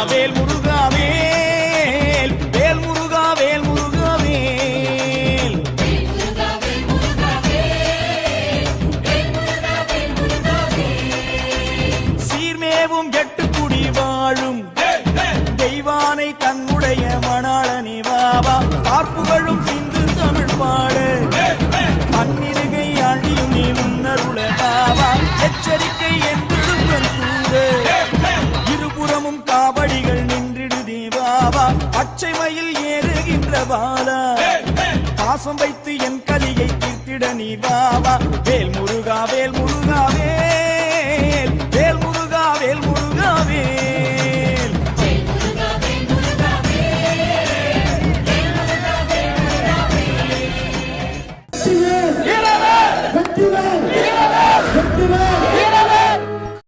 வேல் முருகா வேல் வேல் முருகா வேல் முருகா வேல் சீர்மேவும் எட்டு குடி வாழும் தெய்வானை தன்னுடைய மணாளனி வாவா பார்ப்புகளும் சிந்து தமிழ் பாடு மண்ணிருகை அழியும் நீ முன்னருள பாவா எச்சரிக்கை என்று இருபுறமும் காவடிகள் நின்றிடுதே பாவா பச்சை மயில் ஏறுகின்ற பாலா பாசம் வைத்து என் கலியை தீர்த்திட நீ வாவா வேல் முருகா வேல்